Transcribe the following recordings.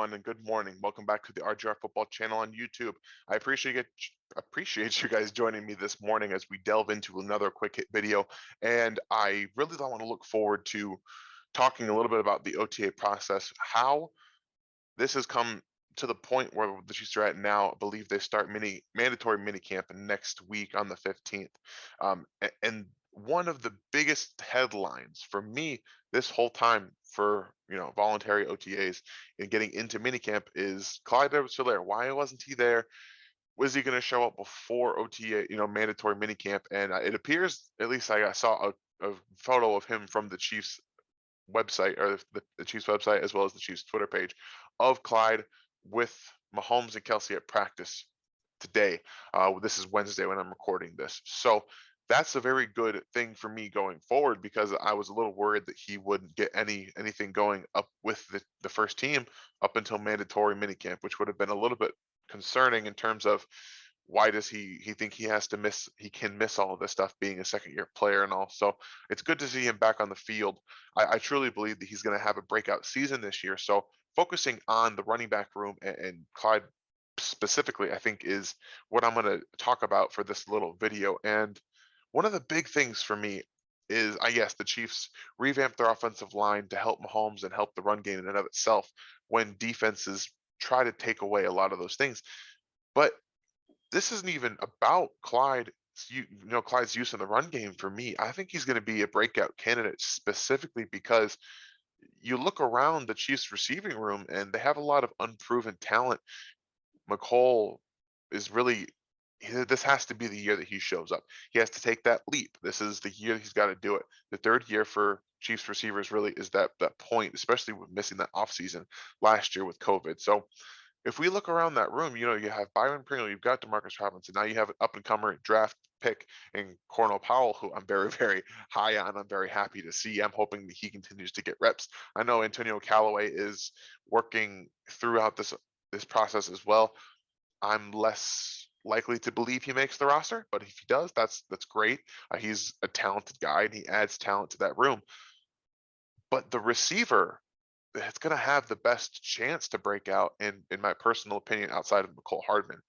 everyone, and good morning. Welcome back to the RGR Football channel on YouTube. I appreciate you guys joining me this morning as we delve into another quick hit video. And I really don't want to look forward to talking a little bit about the OTA process, how this has come to the point where the Chiefs are at now. I believe they start mandatory mini camp next week on the 15th. And one of the biggest headlines for me this whole time for voluntary OTAs and getting into minicamp is Clyde Edwards-Helaire. Why wasn't he there? Was he going to show up before OTA, mandatory minicamp? And it appears, at least I saw a photo of him from the Chiefs website, or the Chiefs website, as well as the Chiefs Twitter page, of Clyde with Mahomes and Kelsey at practice today. This is Wednesday when I'm recording this. So that's a very good thing for me going forward, because I was a little worried that he wouldn't get anything going up with the first team up until mandatory minicamp, which would have been a little bit concerning in terms of why does he think he can miss all of this stuff being a second year player and all. So it's good to see him back on the field. I truly believe that he's going to have a breakout season this year. So focusing on the running back room and Clyde specifically, I think, is what I'm going to talk about for this little video. And one of the big things for me is, I guess, the Chiefs revamped their offensive line to help Mahomes and help the run game in and of itself when defenses try to take away a lot of those things. But this isn't even about Clyde's use in the run game for me. I think he's going to be a breakout candidate specifically because you look around the Chiefs receiving room and they have a lot of unproven talent. McCole is really this has to be the year that he shows up. He has to take that leap. This is the year he's got to do it. The third year for Chiefs receivers really is that point, especially with missing that offseason last year with COVID. So if we look around that room, you have Byron Pringle, you've got Demarcus Robinson, now you have an up and comer draft pick in Cornell Powell, who I'm very, very high on. I'm very happy to see. I'm hoping that he continues to get reps. I know Antonio Callaway is working throughout this process as well. I'm less likely to believe he makes the roster, but if he does, that's great. He's a talented guy and he adds talent to that room. But the receiver that's going to have the best chance to break out, in my personal opinion, outside of McCole Hardman,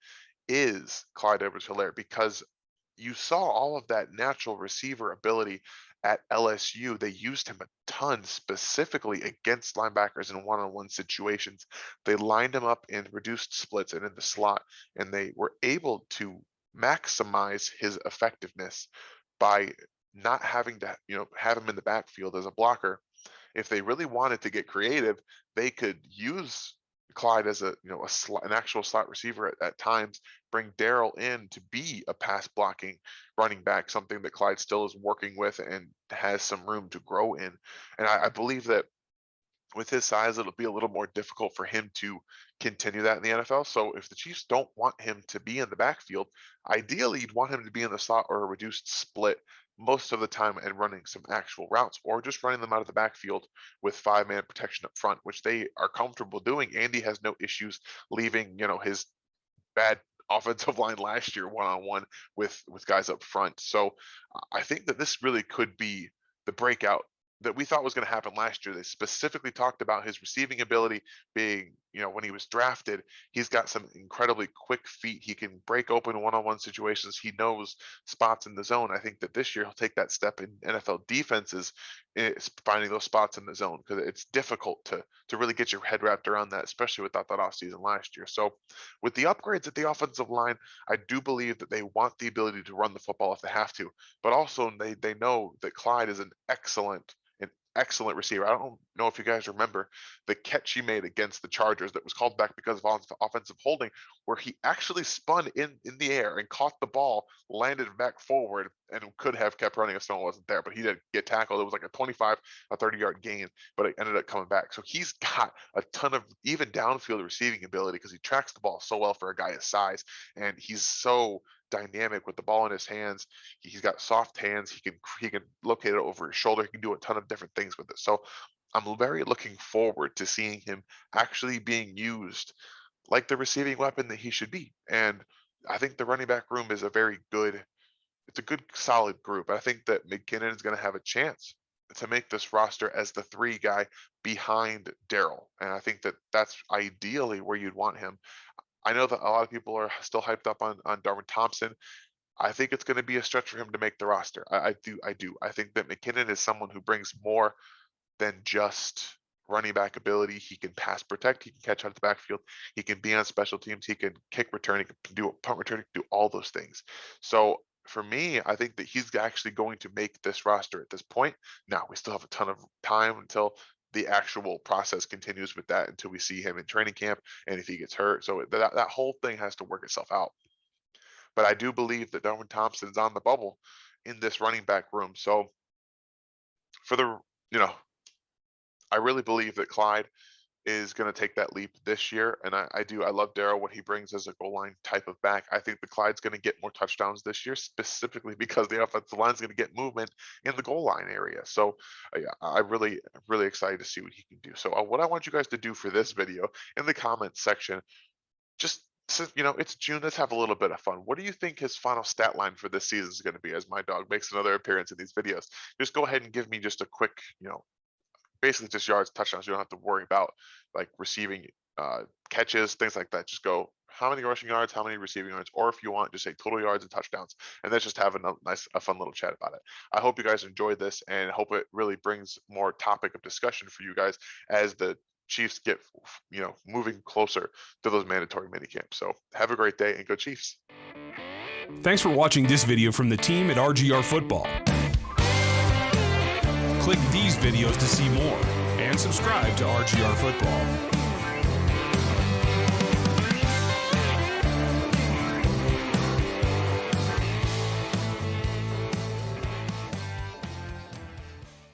is Clyde Edwards-Helaire, because you saw all of that natural receiver ability at LSU. They used him a ton, specifically against linebackers in one-on-one situations. They lined him up in reduced splits and in the slot, and they were able to maximize his effectiveness by not having to, have him in the backfield as a blocker. If they really wanted to get creative, they could use Clyde as an actual slot receiver at times, bring Darrel in to be a pass blocking running back, something that Clyde still is working with and has some room to grow in. And I believe that with his size, it'll be a little more difficult for him to continue that in the NFL. So if the Chiefs don't want him to be in the backfield, ideally you'd want him to be in the slot or a reduced split most of the time and running some actual routes, or just running them out of the backfield with five-man protection up front, which they are comfortable doing. Andy has no issues leaving, his bad offensive line last year one-on-one with guys up front. So I think that this really could be the breakout that we thought was going to happen last year. They specifically talked about his receiving ability being, when he was drafted, he's got some incredibly quick feet. He can break open one-on-one situations. He knows spots in the zone. I think that this year he'll take that step in NFL defenses, is finding those spots in the zone, because it's difficult to really get your head wrapped around that, especially without that offseason last year. So with the upgrades at the offensive line, I do believe that they want the ability to run the football if they have to, but also they know that Clyde is an excellent receiver. I don't know if you guys remember the catch he made against the Chargers that was called back because of offensive holding, where he actually spun in the air and caught the ball, landed back forward, and could have kept running if someone wasn't there. But he did get tackled. It was like a 25, a 30-yard gain, but it ended up coming back. So he's got a ton of even downfield receiving ability because he tracks the ball so well for a guy his size, and he's so dynamic with the ball in his hands. He's got soft hands. He can locate it over his shoulder. He can do a ton of different things with it. So I'm very looking forward to seeing him actually being used like the receiving weapon that he should be. And I think the running back room is it's a good solid group. I think that McKinnon is going to have a chance to make this roster as the 3 guy behind Darrel, and I think that that's ideally where you'd want him. I know that a lot of people are still hyped up on Darwin Thompson. I think it's going to be a stretch for him to make the roster. I do. I think that McKinnon is someone who brings more than just running back ability. He can pass protect. He can catch out of the backfield. He can be on special teams. He can kick return. He can do punt return. He can do all those things. So for me, I think that he's actually going to make this roster at this point. Now we still have a ton of time until the actual process continues with that, until we see him in training camp and if he gets hurt. So that whole thing has to work itself out. But I do believe that Darwin Thompson's on the bubble in this running back room. So for the, you know, I really believe that Clyde is going to take that leap this year. And I do. I love Darrel, what he brings as a goal line type of back. I think that Clyde's going to get more touchdowns this year, specifically because the offensive line is going to get movement in the goal line area. So yeah, I'm really excited to see what he can do. So what I want you guys to do for this video in the comments section, just since it's June, let's have a little bit of fun. What do you think his final stat line for this season is going to be, as my dog makes another appearance in these videos? Just go ahead and give me just a quick, basically just yards, touchdowns. You don't have to worry about like receiving catches, things like that. Just go how many rushing yards, how many receiving yards, or if you want, just say total yards and touchdowns, and let's just have a fun little chat about it. I hope you guys enjoyed this, and hope it really brings more topic of discussion for you guys as the Chiefs get moving closer to those mandatory minicamps. So have a great day and go Chiefs. Thanks for watching this video from the team at RGR Football. Click these videos to see more and subscribe to RGR Football.